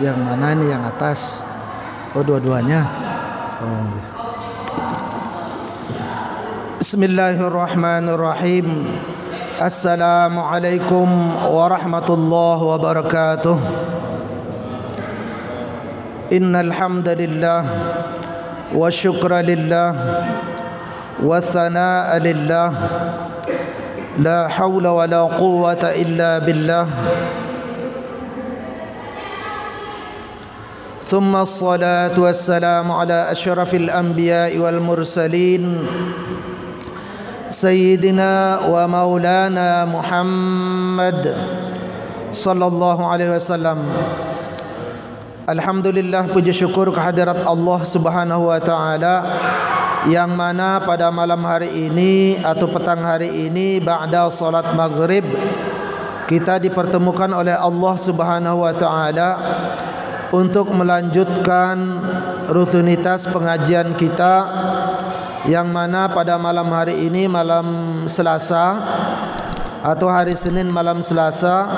Yang mana ini yang atas? Oh, dua-duanya. Oh. Bismillahirrahmanirrahim. Assalamualaikum warahmatullahi wabarakatuh. Innal hamdalillah wa syukra lillah wa thanaa lillah la haula wa la quwwata illa billah. ثم الصلاة والسلام على أشرف الأنبياء والمرسلين سيدنا ومولانا محمد صلى الله عليه وسلم. Alhamdulillah, puji syukur kehadirat Allah Subhanahu wa taala yang mana pada malam hari ini atau petang hari ini ba'da salat maghrib kita dipertemukan oleh Allah Subhanahu wa taala untuk melanjutkan rutinitas pengajian kita yang mana pada malam hari ini, malam Selasa atau hari Senin malam Selasa,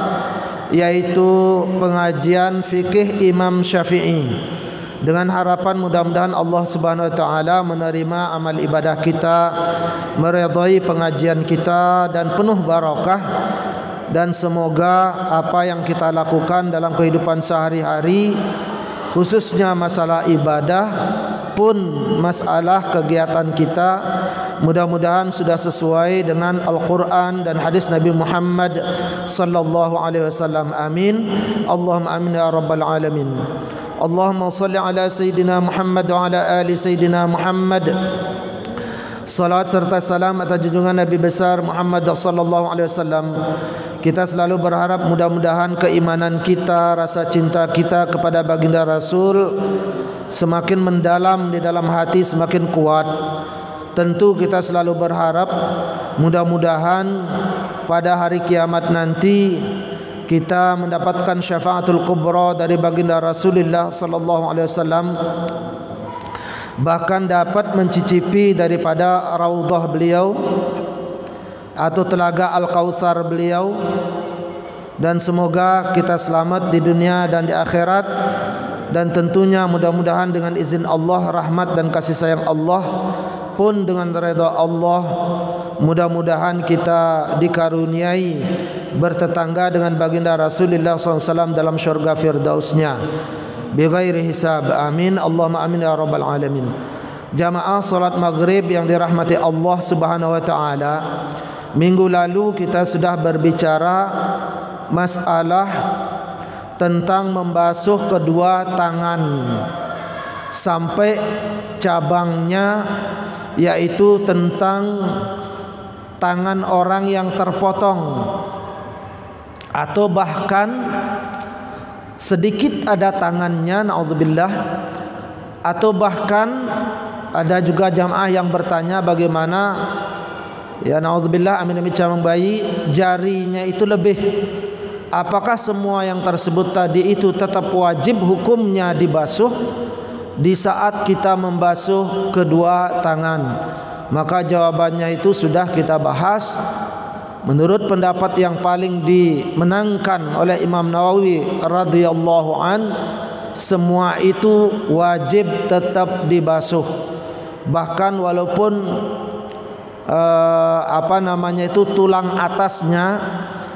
yaitu pengajian fikih Imam Syafi'i, dengan harapan mudah-mudahan Allah Subhanahu wa taala menerima amal ibadah kita, meridhai pengajian kita dan penuh barakah. Dan semoga apa yang kita lakukan dalam kehidupan sehari-hari, khususnya masalah ibadah pun masalah kegiatan kita, mudah-mudahan sudah sesuai dengan Al-Quran dan hadis Nabi Muhammad sallallahu alaihi wasallam. Amin. Allahumma amin ya rabbal alamin. Allahumma salli ala Sayyidina Muhammad wa ala ali Sayyidina Muhammad. Salat serta salam atas junjungan Nabi besar Muhammad sallallahu alaihi wasallam. Kita selalu berharap mudah-mudahan keimanan kita, rasa cinta kita kepada baginda Rasul semakin mendalam di dalam hati, semakin kuat. Tentu kita selalu berharap mudah-mudahan pada hari kiamat nanti kita mendapatkan syafaatul kubra dari baginda Rasulullah sallallahu alaihi wasallam, bahkan dapat mencicipi daripada raudhah beliau atau telaga Al-Kautsar beliau. Dan semoga kita selamat di dunia dan di akhirat. Dan tentunya mudah-mudahan dengan izin Allah, rahmat dan kasih sayang Allah pun dengan redha Allah, mudah-mudahan kita dikaruniai bertetangga dengan baginda Rasulullah SAW dalam syurga firdausnya bighairi hisab. Amin. Allahumma amin ya rabbal alamin. Jamaah salat maghrib yang dirahmati Allah Subhanahu wa taala, minggu lalu kita sudah berbicara masalah tentang membasuh kedua tangan sampai cabangnya, yaitu tentang tangan orang yang terpotong atau bahkan sedikit ada tangannya, naudzubillah, atau bahkan ada juga jamaah yang bertanya bagaimana, ya naudzubillah, amin cabang bayi jarinya itu lebih, apakah semua yang tersebut tadi itu tetap wajib hukumnya dibasuh di saat kita membasuh kedua tangan? Maka jawabannya itu sudah kita bahas. Menurut pendapat yang paling dimenangkan oleh Imam Nawawi radhiyallahu an, semua itu wajib tetap dibasuh. Bahkan walaupun tulang atasnya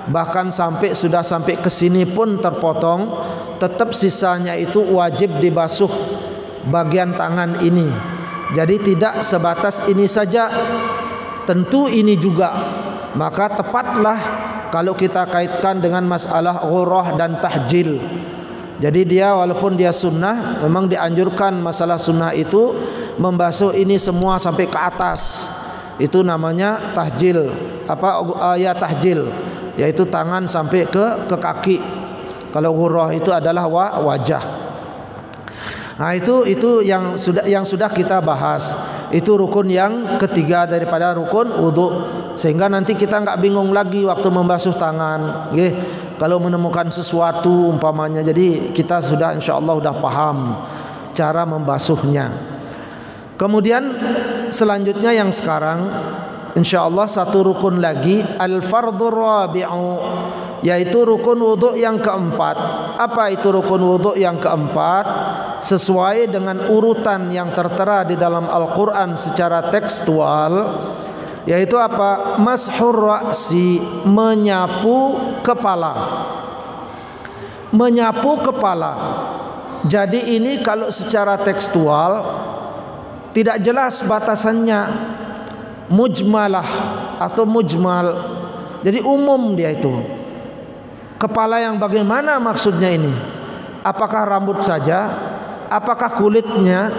bahkan sudah sampai ke sini pun terpotong, tetap sisanya itu wajib dibasuh bagian tangan ini. Jadi tidak sebatas ini saja, tentu ini juga. Maka tepatlah kalau kita kaitkan dengan masalah ghurrah dan tahjil. Jadi dia walaupun dia sunnah, memang dianjurkan masalah sunnah itu membasuh ini semua sampai ke atas. Itu namanya tahjil. Tahjil, yaitu tangan sampai ke kaki. Kalau ghurrah itu adalah wajah. Nah, itu yang sudah kita bahas. Itu rukun yang ketiga daripada rukun wudu. Sehingga nanti kita enggak bingung lagi waktu membasuh tangan, nggih. Kalau menemukan sesuatu umpamanya, jadi kita sudah insyaallah sudah paham cara membasuhnya. Kemudian selanjutnya yang sekarang insyaallah satu rukun lagi, al-fardhu rabi'u, yaitu rukun wudhu yang keempat. Apa itu rukun wudhu yang keempat? Sesuai dengan urutan yang tertera di dalam Al-Quran secara tekstual, yaitu apa? Mashur ra'si, menyapu kepala. Menyapu kepala. Jadi ini kalau secara tekstual tidak jelas batasannya, mujmalah atau mujmal. Jadi umum dia itu. Kepala yang bagaimana maksudnya ini? Apakah rambut saja? Apakah kulitnya?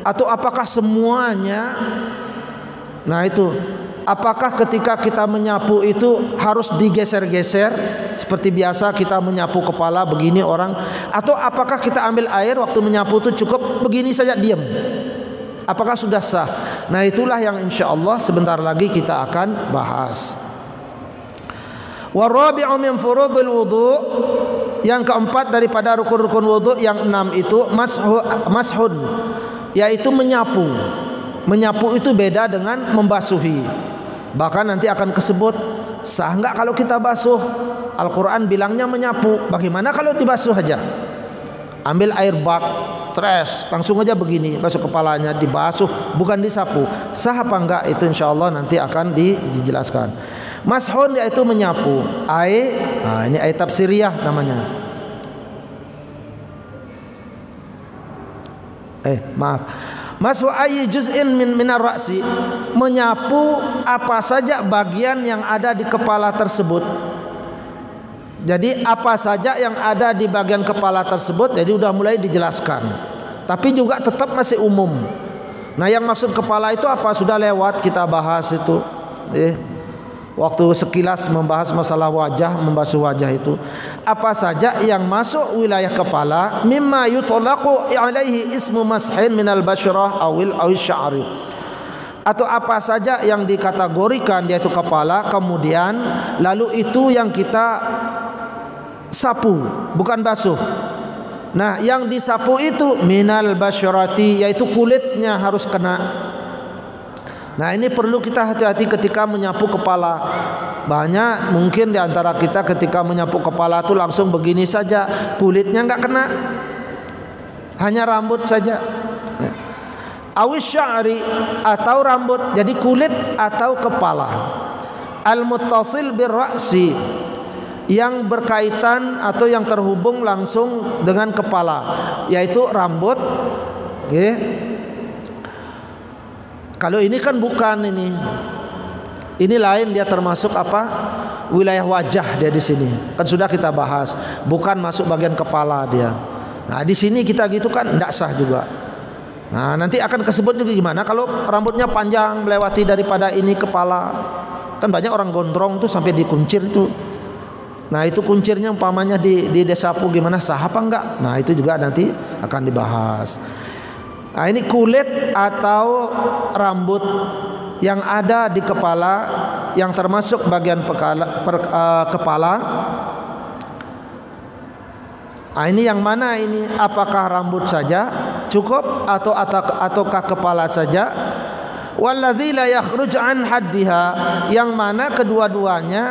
Atau apakah semuanya? Nah itu. Apakah ketika kita menyapu itu harus digeser-geser seperti biasa kita menyapu kepala begini orang? Atau apakah kita ambil air waktu menyapu itu cukup begini saja diam? Apakah sudah sah? Nah itulah yang insya Allah sebentar lagi kita akan bahas. Warabi'u min furudil wudu, yang keempat daripada rukun-rukun wudu yang 6 itu mashun, yaitu menyapu. Menyapu itu beda dengan membasuhi. Bahkan nanti akan kesebut sah enggak kalau kita basuh. Al-Quran bilangnya menyapu. Bagaimana kalau dibasuh aja? Ambil air bak, tres, langsung aja begini, basuh kepalanya, dibasuh, bukan disapu. Sah apa enggak? Itu insya Allah nanti akan dijelaskan. Mashun yaitu menyapu. Ini ayat tafsiriyah namanya. Maaf. Mashu ayyi juz'in minar ra'si, menyapu apa saja bagian yang ada di kepala tersebut. Jadi apa saja yang ada di bagian kepala tersebut, jadi udah mulai dijelaskan. Tapi juga tetap masih umum. Nah yang maksud kepala itu apa? Sudah lewat kita bahas itu. Waktu sekilas membahas masalah wajah, membasuh wajah itu. Apa saja yang masuk wilayah kepala, mimma yutlaqu alaihi ismu mashin minal basyrah awil sya'ri. Atau apa saja yang dikategorikan yaitu kepala, kemudian lalu itu yang kita sapu, bukan basuh. Nah, yang disapu itu minal basyrati, yaitu kulitnya harus kena. Nah ini perlu kita hati-hati ketika menyapu kepala. Banyak mungkin di antara kita ketika menyapu kepala itu langsung begini saja, kulitnya nggak kena, hanya rambut saja. Awis sya'ri, atau rambut, jadi kulit atau kepala. Al-muttasil bir-ra'si, yang berkaitan atau yang terhubung langsung dengan kepala, yaitu rambut. Kalau ini kan bukan ini. Ini lain, dia termasuk apa? Wilayah wajah dia di sini. Kan sudah kita bahas, bukan masuk bagian kepala dia. Nah, di sini kita gitu kan enggak sah juga. Nah, nanti akan kesebut juga gimana kalau rambutnya panjang melewati daripada ini kepala. Kan banyak orang gondrong tuh sampai dikuncir tuh. Nah, itu kuncirnya umpamanya di disapu gimana, sah apa enggak? Nah, itu juga nanti akan dibahas. Nah ini kulit atau rambut yang ada di kepala, yang termasuk bagian kepala. Nah ini yang mana ini? Apakah rambut saja cukup ataukah kepala saja? Walladzi la yakhruj an haddiha, yang mana kedua-duanya,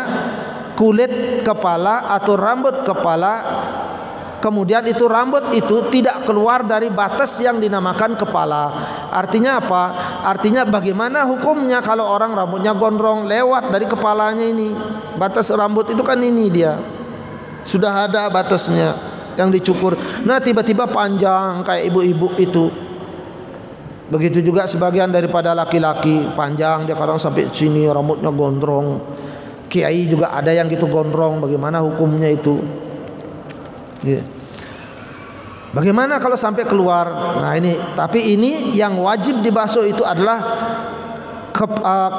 kulit kepala atau rambut kepala, kemudian itu rambut itu tidak keluar dari batas yang dinamakan kepala. Artinya apa? Artinya bagaimana hukumnya kalau orang rambutnya gondrong lewat dari kepalanya ini. Batas rambut itu kan ini dia. Sudah ada batasnya yang dicukur. Nah tiba-tiba panjang kayak ibu-ibu itu. Begitu juga sebagian daripada laki-laki panjang, dia kadang sampai sini rambutnya gondrong. Kiai juga ada yang gitu gondrong. Bagaimana hukumnya itu? Bagaimana kalau sampai keluar? Nah ini, tapi ini yang wajib dibasuh itu adalah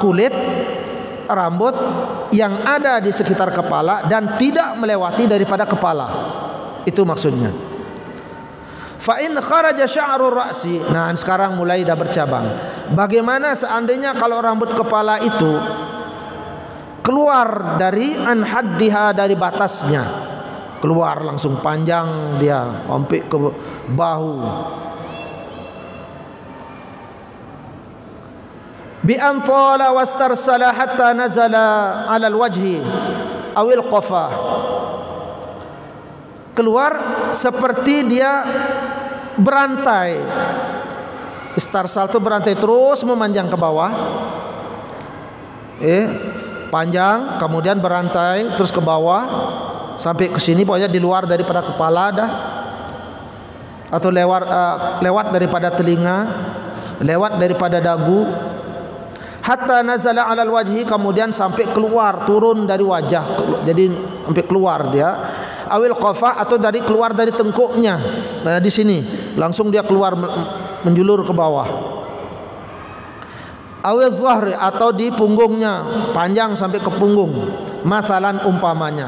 kulit, rambut yang ada di sekitar kepala dan tidak melewati daripada kepala. Itu maksudnya. Fa in kharaja sya'rur ra'si. Nah, sekarang mulai dah bercabang. Bagaimana seandainya kalau rambut kepala itu keluar dari an haddiha, dari batasnya, keluar langsung panjang dia sampai ke bahu, bi an tala wastarsala hatta nazala ala alwajhi awil qafa. keluar seperti dia berantai. Istarsal itu berantai terus memanjang ke bawah. Panjang, kemudian berantai terus ke bawah sampai ke sini, pokoknya di luar daripada kepala dah, atau lewat daripada telinga, lewat daripada dagu, hatta nazala 'alal wajhi, kemudian sampai keluar, turun dari wajah, jadi sampai keluar dia, awil qafah, atau dari keluar dari tengkuknya. Nah, di sini langsung dia keluar menjulur ke bawah. Awil zahri, atau di punggungnya, panjang sampai ke punggung. Masalan, umpamanya,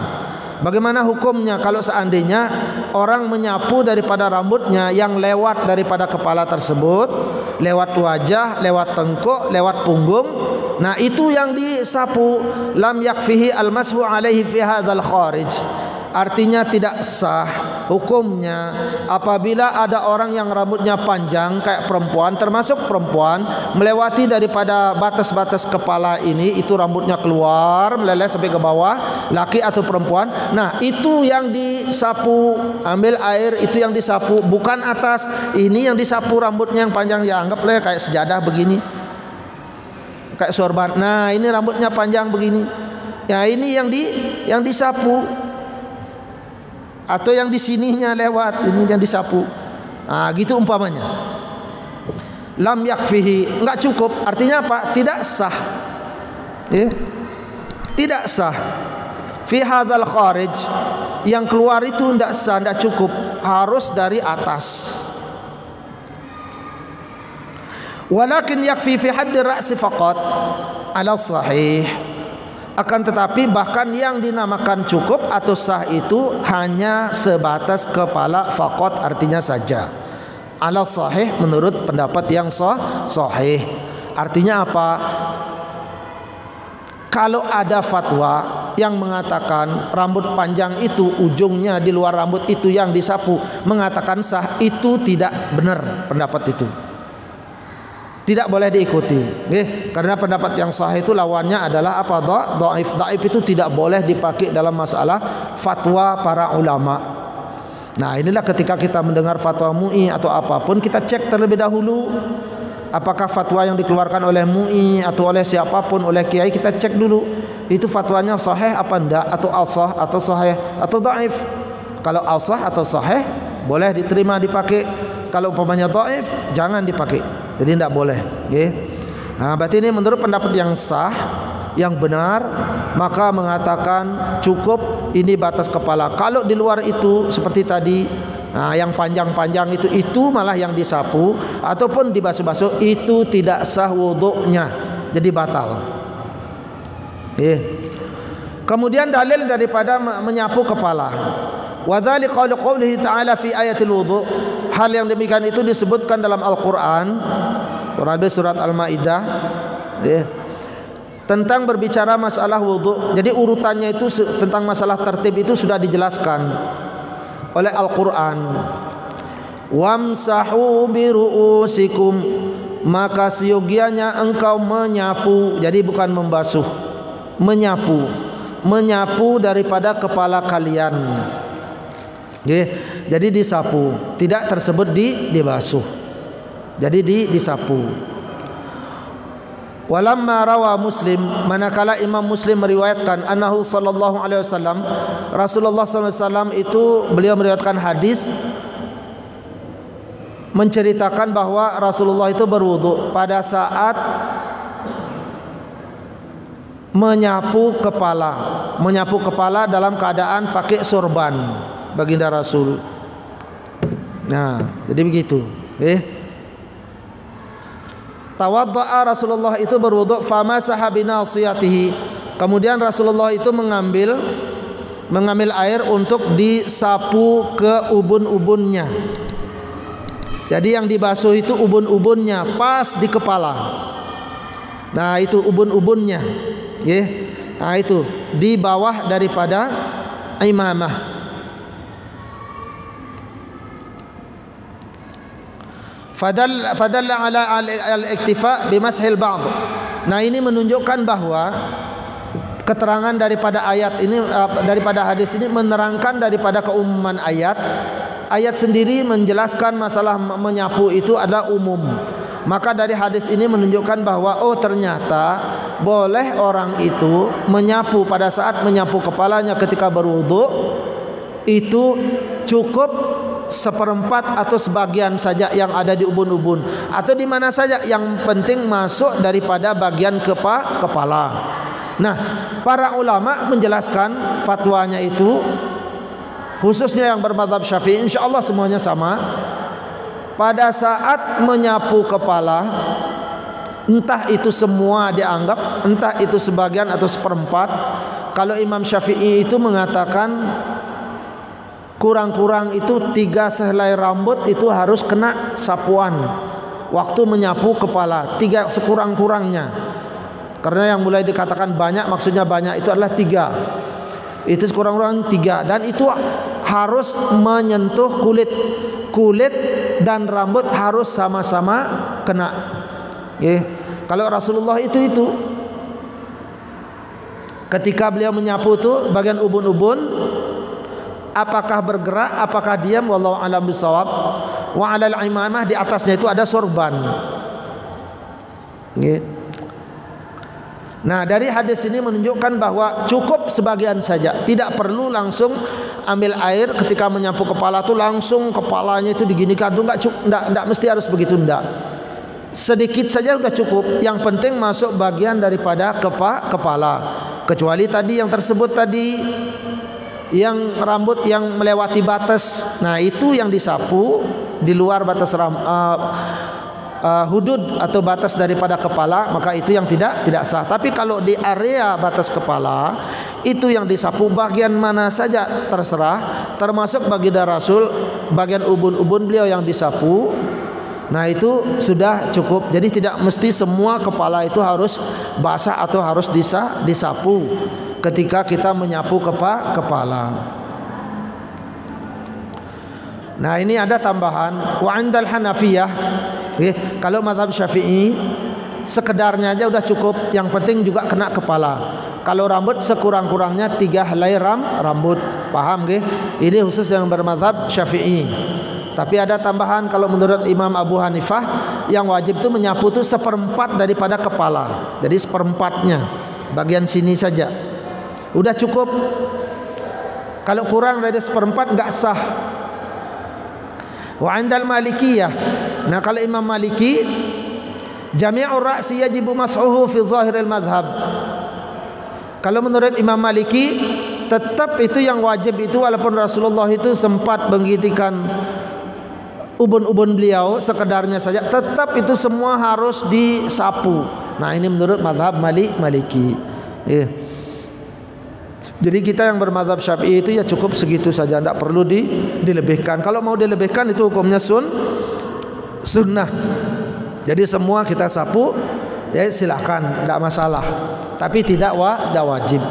bagaimana hukumnya kalau seandainya orang menyapu daripada rambutnya yang lewat daripada kepala tersebut, lewat wajah, lewat tengkuk, lewat punggung. Nah, itu yang disapu. Lam yakfihi al-mashu alaihi fi hadzal kharij. Artinya tidak sah hukumnya apabila ada orang yang rambutnya panjang kayak perempuan, termasuk perempuan, melewati daripada batas-batas kepala ini, itu rambutnya keluar meleleh sampai ke bawah, laki atau perempuan. Nah, itu yang disapu, ambil air itu yang disapu, bukan atas. Ini yang disapu rambutnya yang panjang, ya anggaplah kayak sejadah begini, kayak sorban. Nah, ini rambutnya panjang begini, ya ini yang disapu. Atau yang di sininya lewat, ini yang disapu. Nah, gitu umpamanya. Lam yakfihi, enggak cukup. Artinya apa? Tidak sah. Tidak sah. Fi hadzal kharij, yang keluar itu enggak sah, enggak cukup. Harus dari atas. Walakin yakfi fi haddi ra'si faqat ala sahih. Akan tetapi bahkan yang dinamakan cukup atau sah itu hanya sebatas kepala faqat, artinya saja. Ala sahih, menurut pendapat yang sahih. Artinya apa? Kalau ada fatwa yang mengatakan rambut panjang itu ujungnya di luar rambut itu yang disapu, mengatakan sah, itu tidak benar pendapat itu. Tidak boleh diikuti, karena pendapat yang sahih itu lawannya adalah apa? Dhaif. Dhaif itu tidak boleh dipakai dalam masalah fatwa para ulama. Nah, inilah ketika kita mendengar fatwa MUI atau apapun, kita cek terlebih dahulu apakah fatwa yang dikeluarkan oleh MUI atau oleh siapapun, oleh kiai, kita cek dulu itu fatwanya sahih apa enggak, atau asah atau sahih atau dhaif. Kalau asah atau sahih boleh diterima dipakai, kalau umpamanya dhaif jangan dipakai. Jadi tidak boleh. Nah, berarti ini menurut pendapat yang sah, yang benar, maka mengatakan cukup ini batas kepala. Kalau di luar itu seperti tadi, nah, yang panjang-panjang itu malah yang disapu ataupun dibasuh-basuh, itu tidak sah wudunya, jadi batal. Kemudian dalil daripada menyapu kepala. Wa dzalika qaulihi ta'ala fi ayatil wudu. Hal yang demikian itu disebutkan dalam Al-Qur'an, surat Al-Maidah, tentang berbicara masalah wudu. Jadi urutannya itu tentang masalah tertib itu sudah dijelaskan oleh Al-Qur'an. Wamsahu bi ru'usikum, maka seyogianya engkau menyapu. Jadi bukan membasuh, menyapu daripada kepala kalian. Jadi disapu, tidak tersebut dibasuh. Jadi disapu. Walamma rawa Muslim, manakala Imam Muslim meriwayatkan annahu sallallahu alaihi wasallam, Rasulullah sallallahu alaihi wasallam itu beliau meriwayatkan hadis menceritakan bahwa Rasulullah itu berwudu pada saat menyapu kepala dalam keadaan pakai sorban baginda Rasul. Nah, jadi begitu. Tawadda'a, Rasulullah itu berwudu, famasaha binasiyatihi. Kemudian Rasulullah itu mengambil air untuk disapu ke ubun-ubunnya. Jadi yang dibasuh itu ubun-ubunnya, pas di kepala. Nah, itu ubun-ubunnya. Nah, itu di bawah daripada imamah. Fadalla ala al-iktifa bimashil ba'd. Nah, ini menunjukkan bahwa keterangan daripada ayat ini, daripada hadis ini menerangkan daripada keumuman ayat. Ayat sendiri menjelaskan masalah menyapu itu adalah umum. Maka dari hadis ini menunjukkan bahwa ternyata boleh orang itu menyapu pada saat menyapu kepalanya ketika berwudu itu cukup seperempat atau sebagian saja yang ada di ubun-ubun atau di mana saja, yang penting masuk daripada bagian kepala. Nah, para ulama menjelaskan fatwanya itu, khususnya yang bermadzhab Syafi'i, insyaallah semuanya sama. Pada saat menyapu kepala, entah itu semua dianggap, entah itu sebagian atau seperempat. Kalau Imam Syafi'i itu mengatakan kurang-kurang itu 3 sehelai rambut itu harus kena sapuan waktu menyapu kepala, 3 sekurang-kurangnya. Karena yang mulai dikatakan banyak, maksudnya banyak itu adalah 3. Itu sekurang-kurang 3, dan itu harus menyentuh kulit dan rambut harus sama-sama kena. Kalau Rasulullah itu ketika beliau menyapu itu bagian ubun-ubun, apakah bergerak, apakah diam, wallahu a'lam bishawab. Wa 'alal imamah, di atasnya itu ada sorban. Nah, dari hadis ini menunjukkan bahwa cukup sebagian saja, tidak perlu langsung ambil air ketika menyapu kepala itu langsung kepalanya itu diginikan tuh, enggak mesti harus begitu, enggak. Sedikit saja sudah cukup, yang penting masuk bagian daripada kepala. Kecuali tadi yang tersebut tadi, yang rambut yang melewati batas, nah itu yang disapu di luar batas hudud atau batas daripada kepala, maka itu yang tidak sah. Tapi kalau di area batas kepala itu yang disapu bagian mana saja terserah, termasuk baginda Rasul bagian ubun-ubun beliau yang disapu. Nah itu sudah cukup. Jadi tidak mesti semua kepala itu harus basah atau harus disapu ketika kita menyapu kepala. Nah ini ada tambahan, wa 'indal Hanafiyah, kalau mazhab Syafi'i sekedarnya aja udah cukup, yang penting juga kena kepala. Kalau rambut sekurang-kurangnya 3 helai rambut, paham nggih? Ini khusus yang bermazhab Syafi'i. Tapi ada tambahan, kalau menurut Imam Abu Hanifah yang wajib itu menyapu itu 1/4 daripada kepala. Jadi 1/4-nya bagian sini saja udah cukup. Kalau kurang dari 1/4 enggak sah. Wa 'indal Malikiyah, nah kalau Imam Maliki, jami'ur ra'si yajibu mas'uhu fi zahiril madhab. Kalau menurut Imam Maliki tetap itu yang wajib itu, walaupun Rasulullah itu sempat menggitikan ubun-ubun beliau sekedarnya saja, tetap itu semua harus disapu. Nah ini menurut madhab Maliki. Jadi kita yang bermadzhab Syafi'i itu ya cukup segitu saja, tidak perlu dilebihkan. Kalau mau dilebihkan itu hukumnya sunnah. Jadi semua kita sapu, ya silakan, tidak masalah. Tapi tidak wajib.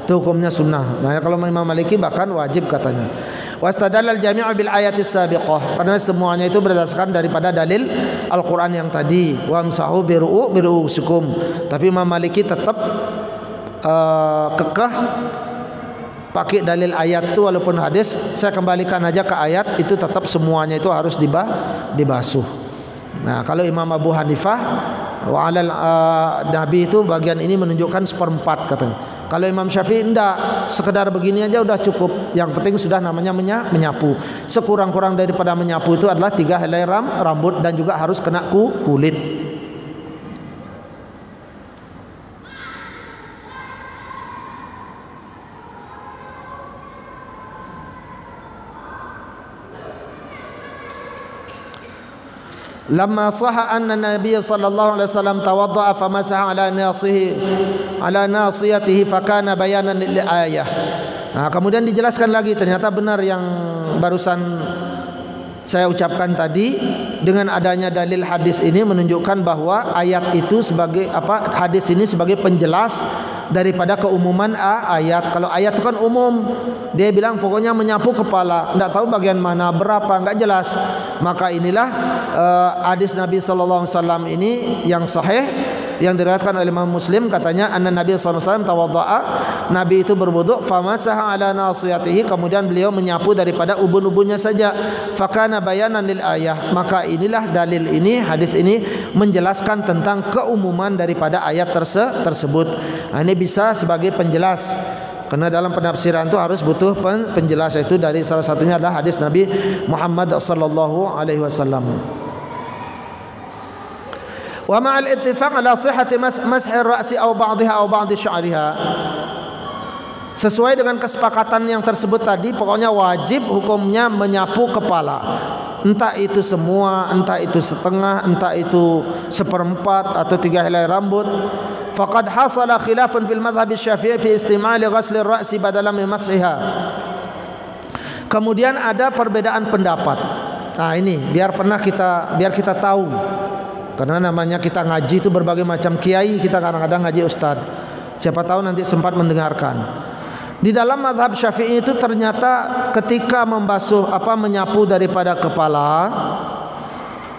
Itu hukumnya sunnah. Nah kalau Imam Maliki bahkan wajib katanya. Wastadallal jami'u bil ayatis sabiqah, karena semuanya itu berdasarkan daripada dalil Al-Qur'an yang tadi, wamsahu biru'usikum. Tapi Imam Maliki tetap kekeh pakai dalil ayat itu, walaupun hadis saya kembalikan aja ke ayat itu, tetap semuanya itu harus dibasuh. Nah kalau Imam Abu Hanifah wa 'alal nabi itu bagian ini menunjukkan 1/4 katanya. Kalau Imam Syafi'i enggak, sekedar begini aja udah cukup, yang penting sudah namanya menyapu. Sekurang-kurang daripada menyapu itu adalah 3 helai rambut dan juga harus kena kulit. Lamma sahha anna Nabiy sallallahu alaihi wasallam tawaddaa famasaha ala nasiyatihi fakana bayanan lil ayah. Nah, kemudian dijelaskan lagi, ternyata benar yang barusan saya ucapkan tadi, dengan adanya dalil hadis ini menunjukkan bahwa ayat itu sebagai hadis ini sebagai penjelas daripada keumuman ayat. Kalau ayat itu kan umum, dia bilang pokoknya menyapu kepala, tidak tahu bagian mana berapa, enggak jelas. Maka inilah hadis Nabi sallallahu alaihi wasallam ini yang sahih yang diriwayatkan oleh Imam Muslim, katanya anna Nabi sallallahu alaihi wasallam tawaddaa, Nabi itu berwudu, famasaha ala nasiyatihi, kemudian beliau menyapu daripada ubun-ubunnya saja. Fakana bayanan lil ayah, maka inilah dalil ini, hadis ini menjelaskan tentang keumuman daripada ayat tersebut. Nah, ini bisa sebagai penjelas, karena dalam penafsiran itu harus butuh penjelas, itu dari salah satunya adalah hadis Nabi Muhammad sallallahu alaihi wasallam. Wa ma'al ittifaq ala sihhati mashi ar-ra'si aw ba'dihha aw ba'd sya'riha. Sesuai dengan kesepakatan yang tersebut tadi, pokoknya wajib hukumnya menyapu kepala. Entah itu semua, entah itu setengah, entah itu seperempat atau 3 helai rambut. Faqad hasala khilafun fil madhhab asy-Syafi'i fi istimali ghasli ar-ra'si badalan min mashiha. Kemudian ada perbedaan pendapat. Nah, ini biar kita tahu. Karena namanya kita ngaji itu berbagai macam kiai, kita kadang-kadang ngaji ustad. Siapa tahu nanti sempat mendengarkan. Di dalam mazhab Syafi'i itu ternyata ketika menyapu daripada kepala,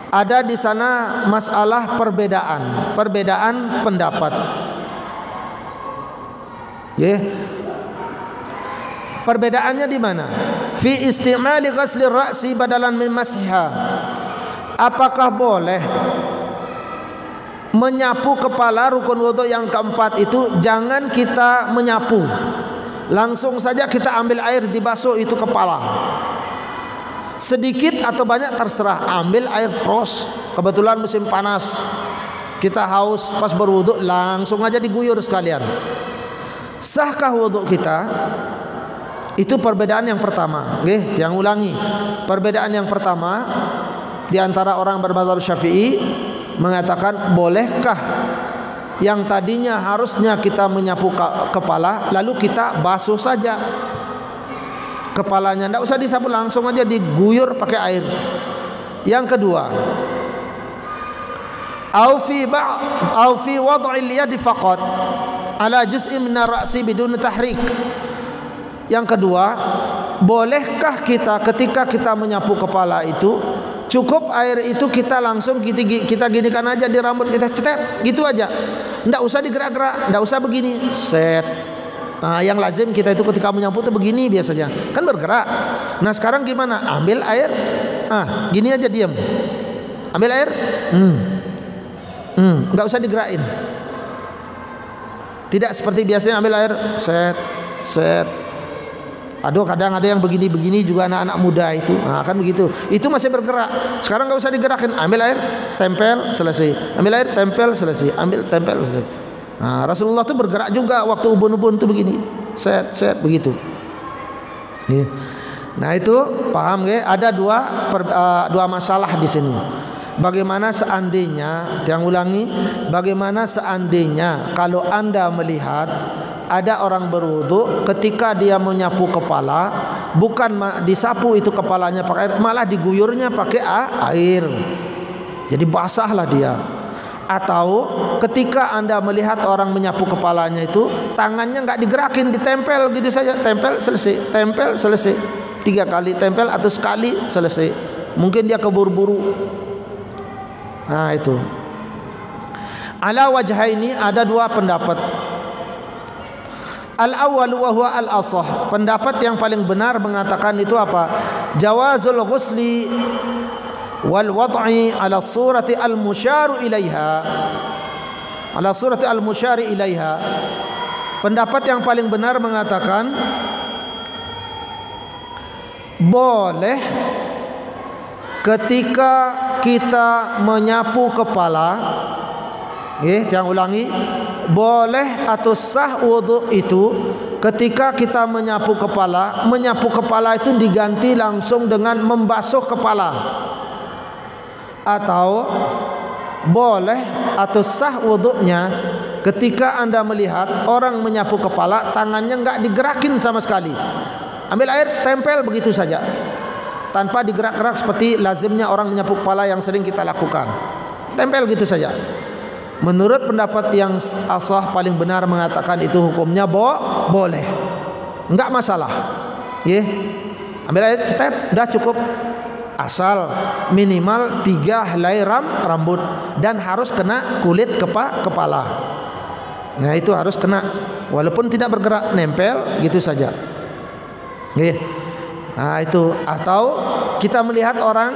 ada di sana masalah perbedaan pendapat. Perbedaannya di mana? Fi istimali ghasli ra'si badalan min mashiha. Apakah boleh menyapu kepala, rukun wudu yang keempat itu jangan kita menyapu, langsung saja kita ambil air dibasuh itu kepala, sedikit atau banyak terserah, ambil air pros, kebetulan musim panas kita haus, pas berwudu langsung aja diguyur sekalian. Sahkah wudu kita? Itu perbedaan yang pertama. Yang ulangi, perbedaan yang pertama di antara orang bermadzhab Syafi'i mengatakan, bolehkah yang tadinya harusnya kita menyapu kepala lalu kita basuh saja kepalanya, tidak usah disapu, langsung aja diguyur pakai air. Yang kedua, au fi wad'il yadi faqat ala juz'in min ar-ra'si bidun tahrik. Yang kedua, bolehkah kita ketika kita menyapu kepala itu cukup air itu kita langsung kita ginikan aja di rambut kita, cetet gitu aja, ndak usah digerak-gerak, ndak usah begini set. Nah, yang lazim kita itu ketika menyapu itu begini biasanya, kan bergerak. Nah sekarang gimana? Ambil air, gini aja diam, ambil air, nggak usah digerakin. Tidak seperti biasanya ambil air set set. Aduh, kadang ada yang begini-begini juga anak-anak muda itu. Nah, kan begitu. Itu masih bergerak. Sekarang enggak usah digerakin. Ambil air, tempel, selesai. Ambil air, tempel, selesai. Ambil, tempel, selesai. Nah, Rasulullah itu bergerak juga waktu ubun-ubun itu begini. Set begitu. Nah, itu paham nggih? Ada dua masalah di sini. Bagaimana seandainya, yang ulangi, bagaimana seandainya kalau Anda melihat ada orang berwudu, ketika dia menyapu kepala, bukan disapu itu kepalanya pakai air, malah diguyurnya pakai air, jadi basahlah dia. Atau ketika Anda melihat orang menyapu kepalanya itu tangannya nggak digerakin, ditempel gitu saja, tempel selesai, tempel selesai, 3 kali tempel atau sekali selesai. Mungkin dia keburu-buru. Nah itu. Ala wajhaini, ada 2 pendapat. Al-awwal wa huwa al-ashah. Pendapat yang paling benar mengatakan itu apa? Jawazul ghusli wal wad'i ala surati al-musyar ilaiha. Ala surati al-musyar ilaiha. Pendapat yang paling benar mengatakan boleh ketika kita menyapu kepala, yang ulangi, boleh atau sah wudu itu ketika kita menyapu kepala itu diganti langsung dengan membasuh kepala. Atau boleh atau sah wudunya ketika Anda melihat orang menyapu kepala tangannya enggak digerakin sama sekali, ambil air tempel begitu saja tanpa digerak-gerak seperti lazimnya orang menyapu kepala yang sering kita lakukan, tempel gitu saja. Menurut pendapat yang asah paling benar mengatakan itu hukumnya boleh, enggak masalah. Ambil air cetet, udah cukup. asal minimal 3 helai rambut dan harus kena kulit kepala. Nah itu harus kena, walaupun tidak bergerak, nempel gitu saja. Nah itu. Atau kita melihat orang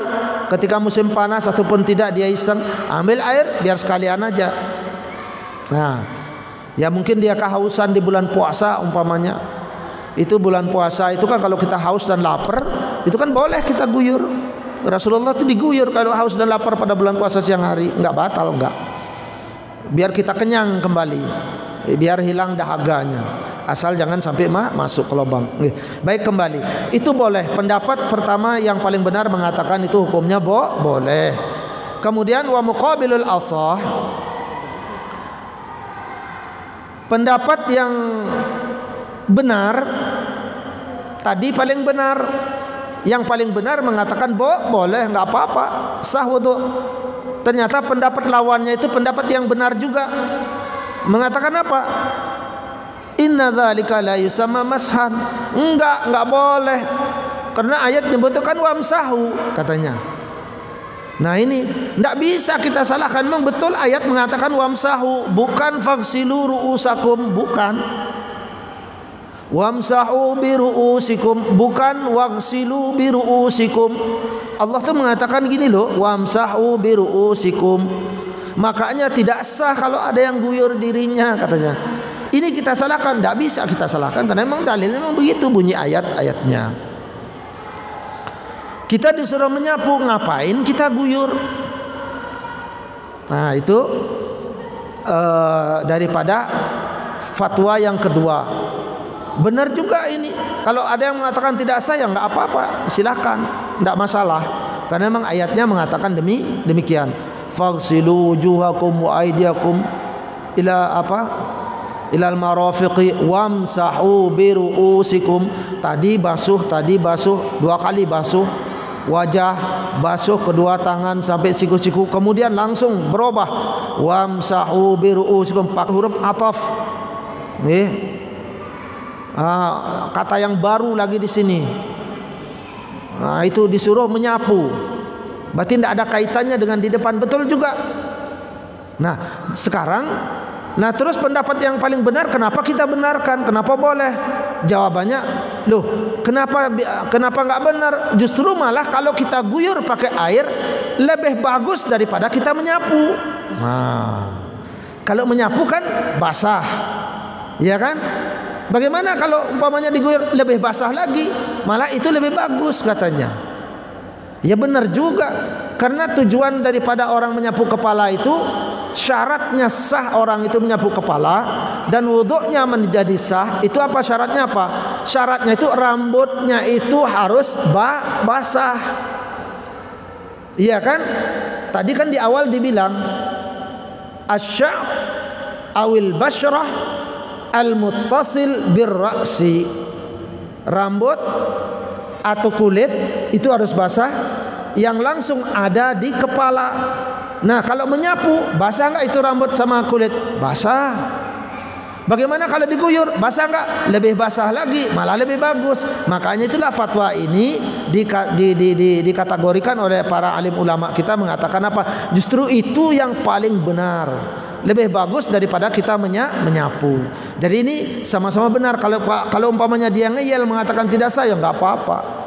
ketika musim panas ataupun tidak, dia iseng ambil air biar sekalian aja. Nah ya mungkin dia kehausan di bulan puasa umpamanya. Itu bulan puasa itu kan kalau kita haus dan lapar itu kan boleh kita guyur. Rasulullah itu diguyur kalau haus dan lapar pada bulan puasa siang hari, enggak batal, enggak. Biar kita kenyang kembali, biar hilang dahaganya, asal jangan sampai masuk ke lubang. Baik, kembali. Itu boleh. Pendapat pertama yang paling benar mengatakan itu hukumnya boleh. Kemudian wa muqabilul asah, pendapat yang benar tadi paling benar. Yang paling benar mengatakan boleh, enggak apa-apa, sah wudu. Ternyata pendapat lawannya itu pendapat yang benar juga. Mengatakan apa? Inna dzalika la yusamma mashan. Enggak boleh. Karena ayat menyebutkan wamsahu katanya. Nah ini enggak bisa kita salahkan. Memang betul ayat mengatakan wamsahu, bukan faghsilu ru'usakum, bukan. Wamsahu biru'usikum, bukan waghsilu biru'usikum. Allah tuh mengatakan gini loh, wamsahu biru'usikum. Makanya tidak sah kalau ada yang guyur dirinya katanya. Ini kita salahkan, tidak bisa kita salahkan karena memang dalilnya memang begitu bunyi ayat-ayatnya. Kita disuruh menyapu, ngapain kita guyur? Nah itu daripada fatwa yang kedua. Benar juga ini. Kalau ada yang mengatakan tidak sah ya enggak apa-apa, silakan, enggak masalah. Karena memang ayatnya mengatakan demikian. Faghsilu wujuhakum wa aydiyakum ila ilal marafiqi wamsahu biru'usikum. Tadi basuh, 2 kali basuh wajah, basuh kedua tangan sampai siku-siku, kemudian langsung berubah wamsahu biru'usikum pakai huruf ataf. Kata yang baru lagi di sini. Nah, itu disuruh menyapu. Berarti tidak ada kaitannya dengan di depan, betul juga. Nah, sekarang terus pendapat yang paling benar kenapa kita benarkan? Kenapa boleh? Jawabannya, loh, kenapa enggak benar? Justru malah kalau kita guyur pakai air lebih bagus daripada kita menyapu. Nah, kalau menyapu kan basah. Ya kan? Bagaimana kalau umpamanya diguyur lebih basah lagi? Malah itu lebih bagus katanya. Ya benar juga. Karena tujuan daripada orang menyapu kepala itu, syaratnya sah orang itu menyapu kepala dan wuduknya menjadi sah. Itu apa syaratnya apa? Syaratnya itu rambutnya itu harus basah. Iya kan? Tadi kan di awal dibilang asya' awil basyrah al-muttasil bir-ra'si, rambut atau kulit itu harus basah yang langsung ada di kepala. Nah kalau menyapu basah enggak itu rambut sama kulit? Basah. Bagaimana kalau diguyur? Basah enggak? Lebih basah lagi, malah lebih bagus. Makanya itulah fatwa ini dikategorikan oleh para alim ulama kita mengatakan apa? Justru itu yang paling benar, lebih bagus daripada kita menyapu. Jadi ini sama-sama benar. Kalau umpamanya dia ngeyel mengatakan tidak sah ya enggak apa-apa.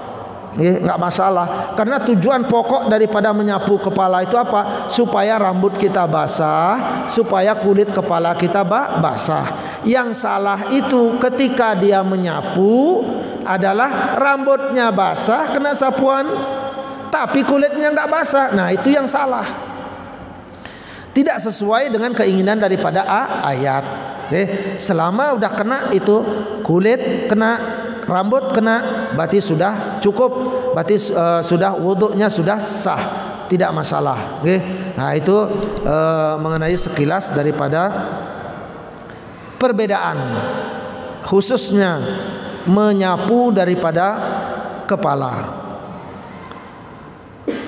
Enggak masalah. Karena tujuan pokok daripada menyapu kepala itu apa? Supaya rambut kita basah, supaya kulit kepala kita basah. Yang salah itu ketika dia menyapu adalah rambutnya basah kena sapuan, tapi kulitnya enggak basah. Nah, itu yang salah. Tidak sesuai dengan keinginan daripada ayat. Selama udah kena itu kulit kena, rambut kena, berarti sudah cukup, berarti sudah wuduknya sudah sah, tidak masalah. Nah itu mengenai sekilas daripada perbedaan khususnya menyapu daripada kepala.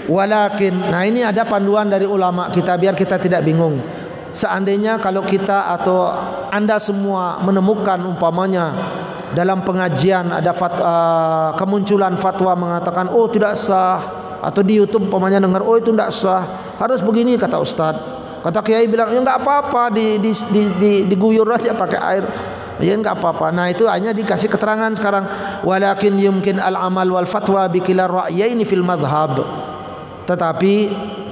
Walakin, nah ini ada panduan dari ulama kita biar kita tidak bingung. Seandainya kalau kita atau anda semua menemukan umpamanya dalam pengajian ada kemunculan fatwa mengatakan oh tidak sah atau di YouTube umpamanya dengar, oh itu tidak sah, harus begini kata ustaz. Kata kiai bilang, ya enggak apa-apa, diguyur aja pakai air. Ya enggak apa-apa. Nah itu hanya dikasih keterangan sekarang. Walakin yumkin al-amal wal fatwa bikila ra'yaini fil madhab. Tetapi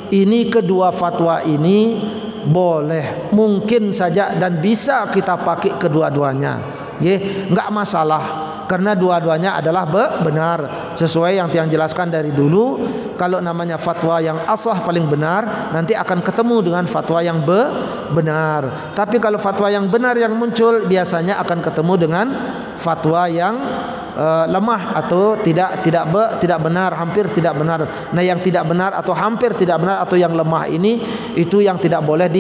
ini kedua fatwa ini boleh, mungkin saja dan bisa kita pakai kedua-duanya. Enggak masalah. Karena dua-duanya adalah benar sesuai yang jelaskan dari dulu. Kalau namanya fatwa yang asah paling benar, nanti akan ketemu dengan fatwa yang benar. Tapi kalau fatwa yang benar yang muncul, biasanya akan ketemu dengan fatwa yang lemah atau tidak benar, hampir tidak benar. Nah yang tidak benar atau hampir tidak benar atau yang lemah ini, itu yang tidak boleh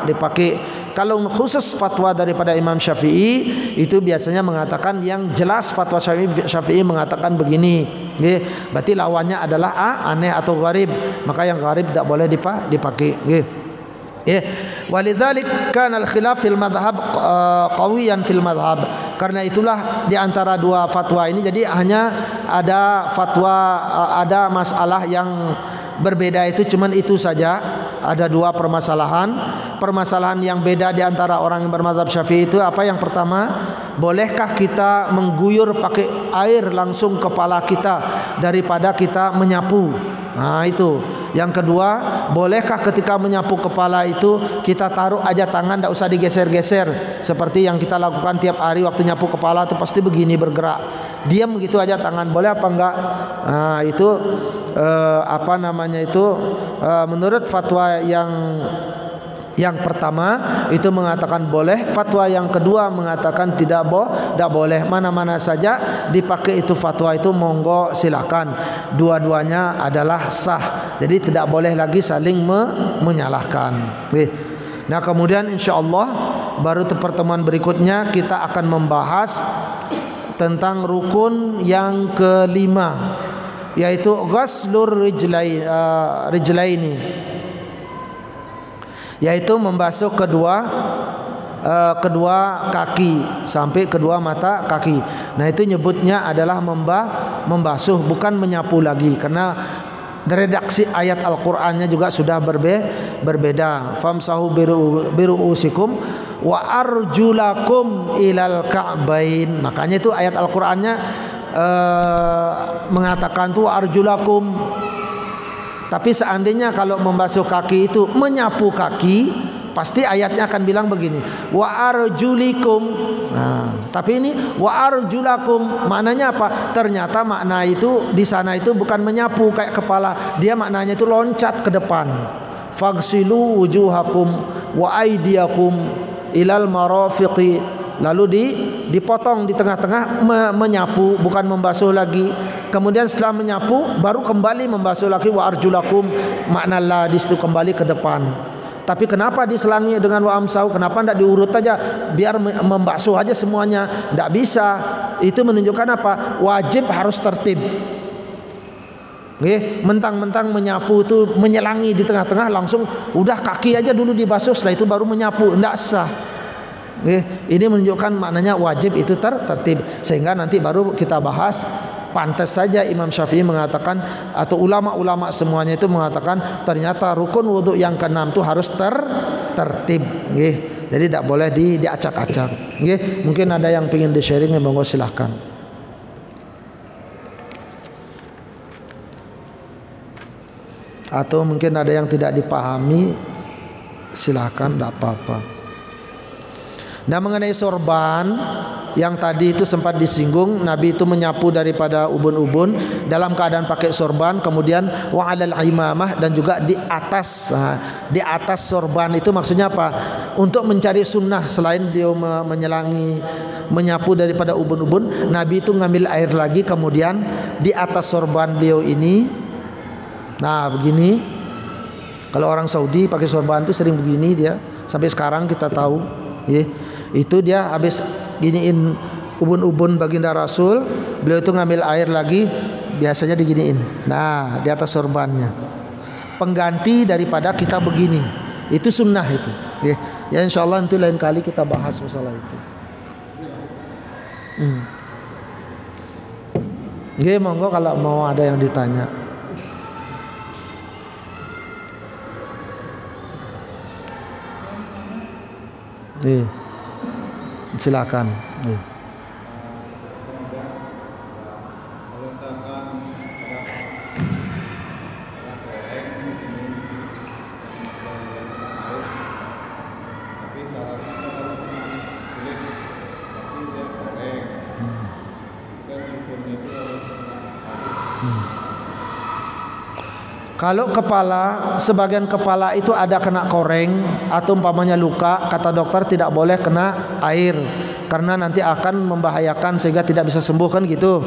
dipakai. Kalau khusus fatwa daripada Imam Syafi'i, itu biasanya mengatakan yang jelas fatwa Syafi'i mengatakan begini. Berarti lawannya adalah aneh atau gharib, maka yang gharib tidak boleh dipakai. Walidzalik kana al-khilaf fil madhhab qawiyan fil madhhab. Karena itulah di antara dua fatwa ini jadi hanya ada fatwa, ada masalah yang berbeda, itu cuman itu saja. Ada dua permasalahan yang beda di antara orang yang bermadzhab Syafi'i itu apa? Yang pertama, bolehkah kita mengguyur pakai air langsung kepala kita daripada kita menyapu? Nah itu. Yang kedua, bolehkah ketika menyapu kepala itu kita taruh aja tangan, tidak usah digeser-geser seperti yang kita lakukan tiap hari waktu nyapu kepala itu pasti begini bergerak, diam gitu aja tangan, boleh apa enggak? Nah itu menurut fatwa yang pertama itu mengatakan boleh, fatwa yang kedua mengatakan tidak boleh. Mana-mana saja dipakai itu fatwa itu, monggo silakan. Dua-duanya adalah sah. Jadi tidak boleh lagi saling menyalahkan. Nah kemudian insyaallah baru pertemuan berikutnya kita akan membahas tentang rukun yang kelima, yaitu ghaslur rijlaini, yaitu membasuh kedua kaki sampai kedua mata kaki. Nah itu nyebutnya adalah membasuh, bukan menyapu lagi, karena redaksi ayat Al-Qur'annya juga sudah berbeda. Famsahu biru'usikum wa arjulakum ilal ka'bain. Makanya itu ayat Al-Qur'annya mengatakan tuh arjulakum. Tapi seandainya kalau membasuh kaki itu menyapu kaki, pasti ayatnya akan bilang begini, wa arjulikum. Nah, tapi ini wa arjulakum maknanya apa? Ternyata makna itu di sana itu bukan menyapu kayak kepala, dia maknanya itu loncat ke depan. Faghsilu wujuhakum wa aydiyakum ilal marafiqi. Lalu dipotong di tengah-tengah, menyapu, bukan membasuh lagi. Kemudian setelah menyapu baru kembali membasuh lagi, wa arjulakum, makna la disitu kembali ke depan. Tapi kenapa diselangi dengan wa amsahu? Kenapa tidak diurut aja biar membasuh aja semuanya? Tidak bisa. Itu menunjukkan apa? Wajib harus tertib. Mentang-mentang menyapu itu menyelangi di tengah-tengah, langsung udah kaki aja dulu dibasuh, setelah itu baru menyapu, tidak sah. Ini menunjukkan maknanya wajib itu tertib. Sehingga nanti baru kita bahas, pantas saja Imam Syafi'i mengatakan, atau ulama-ulama semuanya itu mengatakan, ternyata rukun wudhu yang keenam itu harus tertib. Jadi tidak boleh diacak-acak. Mungkin ada yang ingin di-sharing, monggo silahkan. Atau mungkin ada yang tidak dipahami, silahkan, tidak apa-apa. Nah mengenai sorban yang tadi itu sempat disinggung, Nabi itu menyapu daripada ubun-ubun dalam keadaan pakai sorban, kemudian wa alal imamah, dan juga di atas. Di atas sorban itu maksudnya apa? Untuk mencari sunnah, selain beliau menyelangi, menyapu daripada ubun-ubun, Nabi itu ngambil air lagi, kemudian di atas sorban beliau ini. Nah begini, kalau orang Saudi pakai sorban itu sering begini dia, sampai sekarang kita tahu. Itu dia habis giniin ubun-ubun baginda Rasul, beliau itu ngambil air lagi, biasanya diginiin. Nah di atas sorbannya, pengganti daripada kita begini. Itu sunnah itu. Ya insyaallah nanti lain kali kita bahas masalah itu. Monggo kalau mau ada yang ditanya. Silakan. Kalau kepala, sebagian kepala itu ada kena koreng atau umpamanya luka, kata dokter tidak boleh kena air karena nanti akan membahayakan sehingga tidak bisa sembuh kan gitu.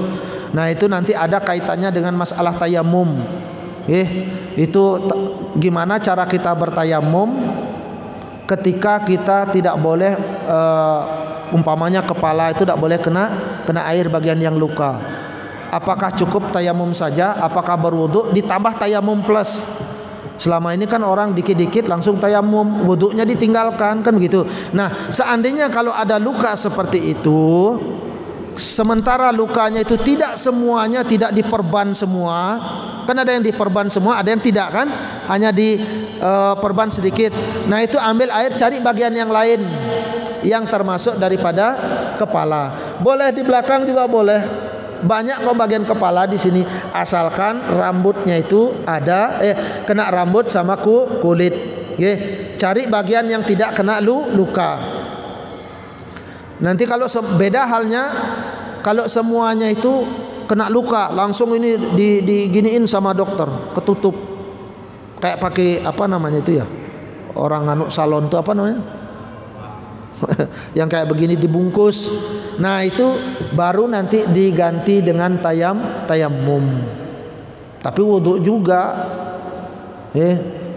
Nah itu nanti ada kaitannya dengan masalah tayamum. Itu gimana cara kita bertayamum ketika kita tidak boleh umpamanya kepala itu tidak boleh kena air bagian yang luka. Apakah cukup tayamum saja? Apakah berwudu ditambah tayamum plus? Selama ini kan orang dikit-dikit langsung tayamum, wudunya ditinggalkan kan begitu. Nah, seandainya kalau ada luka seperti itu, sementara lukanya itu tidak semuanya tidak diperban semua, kan ada yang diperban semua, ada yang tidak kan, hanya diperban sedikit. Nah itu ambil air, cari bagian yang lain yang termasuk daripada kepala. Boleh di belakang juga boleh. Banyak kok bagian kepala di sini, asalkan rambutnya itu ada kena rambut sama kulit. Cari bagian yang tidak kena luka. Nanti kalau beda halnya kalau semuanya itu kena luka, langsung ini diginiin sama dokter, ketutup. Kayak pakai apa namanya itu ya? Orang salon itu apa namanya? Yang kayak begini dibungkus. Nah itu baru nanti diganti dengan tayamum. Tapi wudu juga.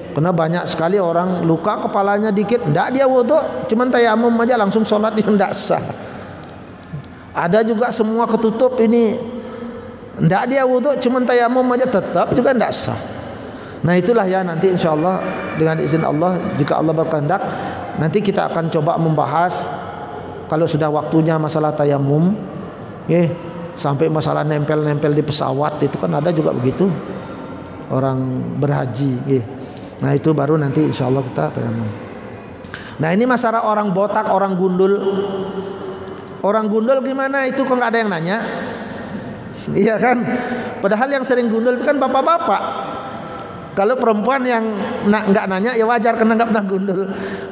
Karena banyak sekali orang luka kepalanya dikit, enggak dia wudu, cuman tayamum aja langsung sholat, dia enggak sah. Ada juga semua ketutup ini, enggak dia wudu, cuman tayamum aja tetap juga enggak sah. Nah itulah ya, nanti insyaallah dengan izin Allah, jika Allah berkehendak, nanti kita akan coba membahas kalau sudah waktunya masalah tayamum, sampai masalah nempel-nempel di pesawat itu kan ada juga begitu orang berhaji. Nah itu baru nanti insyaallah kita tayamum. Nah ini masalah orang botak, orang gundul. Orang gundul gimana itu kok nggak ada yang nanya? Iya kan? Padahal yang sering gundul itu kan bapak-bapak. Kalau perempuan yang nggak nanya ya wajar karena nggak pernah gundul.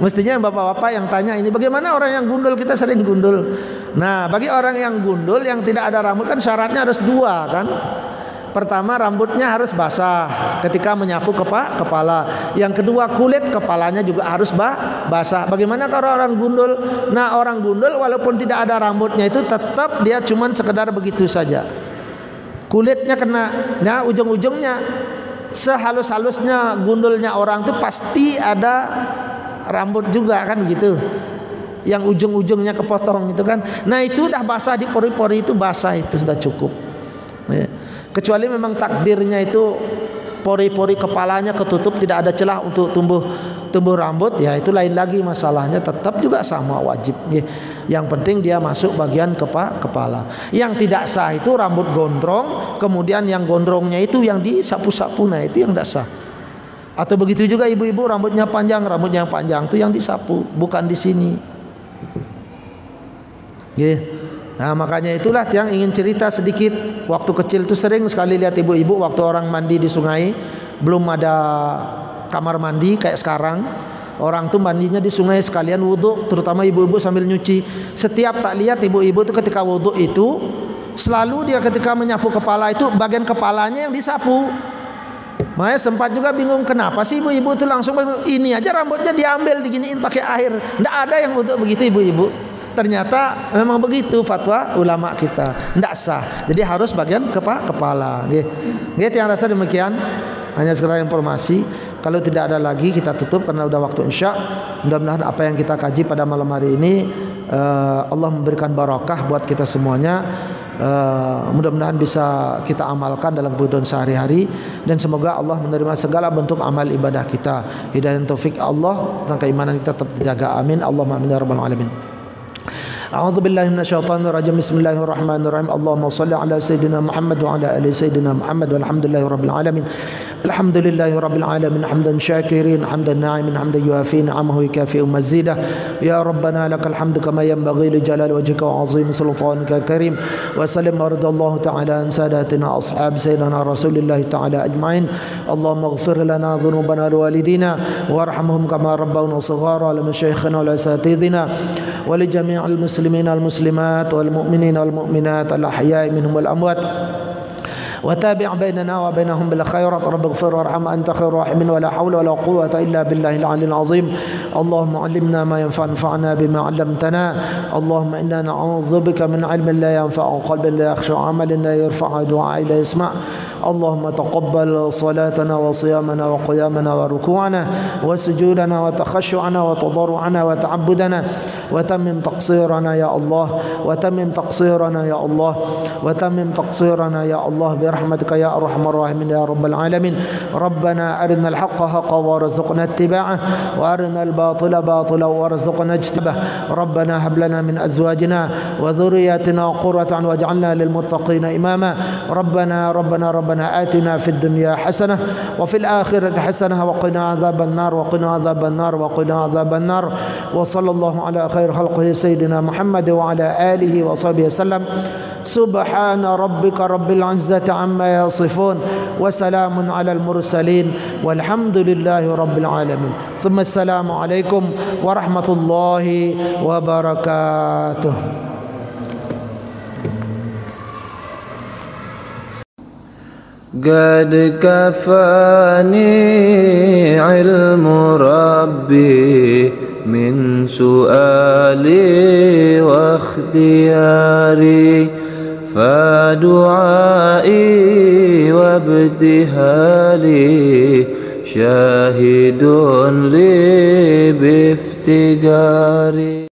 Mestinya yang bapak-bapak yang tanya ini bagaimana orang yang gundul, kita sering gundul. Nah bagi orang yang gundul yang tidak ada rambut kan syaratnya harus dua kan. Pertama rambutnya harus basah ketika menyapu kepala. Yang kedua kulit kepalanya juga harus basah. Bagaimana kalau orang gundul? Nah orang gundul walaupun tidak ada rambutnya itu tetap dia cuman sekedar begitu saja. Kulitnya kena, nah ujung-ujungnya sehalus-halusnya gundulnya orang itu pasti ada rambut juga kan gitu. Yang ujung-ujungnya kepotong itu kan. Nah itu udah basah di pori-pori itu basah itu sudah cukup. Kecuali memang takdirnya itu pori-pori kepalanya ketutup, tidak ada celah untuk tumbuh rambut, ya itu lain lagi masalahnya, tetap juga sama wajib. Yang penting dia masuk bagian kepala. Yang tidak sah itu rambut gondrong, kemudian yang gondrongnya itu yang disapu-sapu, nah itu yang tidak sah. Atau begitu juga ibu-ibu rambutnya yang panjang itu yang disapu, bukan di sini. Nah makanya itulah yang ingin cerita sedikit. Waktu kecil itu sering sekali lihat ibu-ibu waktu orang mandi di sungai, belum ada kamar mandi kayak sekarang. Orang tuh mandinya di sungai sekalian wudu, terutama ibu-ibu sambil nyuci. Setiap tak lihat ibu-ibu itu ketika wudu itu selalu dia ketika menyapu kepala itu bagian kepalanya yang disapu. Makanya sempat juga bingung kenapa sih ibu-ibu itu langsung ini aja rambutnya diambil diginiin pakai air. Nggak ada yang wudu begitu ibu-ibu. Ternyata memang begitu fatwa ulama kita, tidak sah. Jadi harus bagian kepala. Gitu yang rasa demikian. Hanya sekedar informasi. Kalau tidak ada lagi kita tutup karena udah waktu isya. Mudah-mudahan apa yang kita kaji pada malam hari ini Allah memberikan barakah buat kita semuanya. Mudah-mudahan bisa kita amalkan dalam kehidupan sehari-hari, dan semoga Allah menerima segala bentuk amal ibadah kita. Hidayah dan taufik Allah dan keimanan kita tetap terjaga. Amin. Allahumma amin ya rabbal alamin. A'udzu billahi minasyaitonir rajim. Bismillahirrahmanirrahim. Allahumma shalli ala sayyidina Muhammad wa ala ali sayyidina Muhammad walhamdulillahirabbil alamin. Alhamdulillahirabbil alamin hamdan syakirin hamdan na'imin hamdan yuafi ni'amahu yukafi'u mazidah. Ya rabbana lakal hamdu kama yanbaghi li jalali wajhika wa 'azimi sultanika karim. Wa sallim radallahu ta'ala an sadatina ashab sayyidina Rasulillah ta'ala ajma'in. Allahumma ighfir lana dhunubana wa walidina warhamhum kama rabbawna shighara wa masyayikhina wa asatidina wa li jami'il muslimin wal muslimat wal mu'minin wal mu'minat al ahya'i minhum wal amwat وتابع بيننا وبينهم بالخيرات رب اغفر وارحم أنت خير الراحمين ولا حول ولا قوة إلا بالله العلي العظيم. اللهم علمنا ما ينفعنا بما علمتنا. اللهم إنا نعوذ بك من علم لا ينفع وقلب لا يخشع عمل لا يرفع دعاء لا يسمع. اللهم تقبل صلاتنا وصيامنا وقيامنا وركوعنا وسجودنا وتخشعنا وتضرعنا وتعبدنا وتمم تقصيرنا يا الله وتمم تقصيرنا يا الله وتمم تقصيرنا يا الله برحمتك يا أرحم الراحمين يا رب العالمين. ربنا أرنا الحق حقا وارزقنا اتباعه وأرنا الباطل باطلا وارزقنا اجتنابه. ربنا هب لنا من أزواجنا وذرياتنا قرة أعين واجعلنا للمتقين إماما. ربنا آتنا في الدنيا حسنة وفي الآخرة حسنة وقنا عذاب النار وقنا عذاب النار وقنا عذاب النار. وصلى الله على خير خلقه سيدنا محمد وعلى آله وصحبه وسلم. سبحان ربك رب العزة عما يصفون وسلام على المرسلين والحمد لله رب العالمين. ثم السلام عليكم ورحمة الله وبركاته. قد كفاني علم ربي من سؤالي واختياري فدعائي وابتهالي شاهد لي بافتقاري.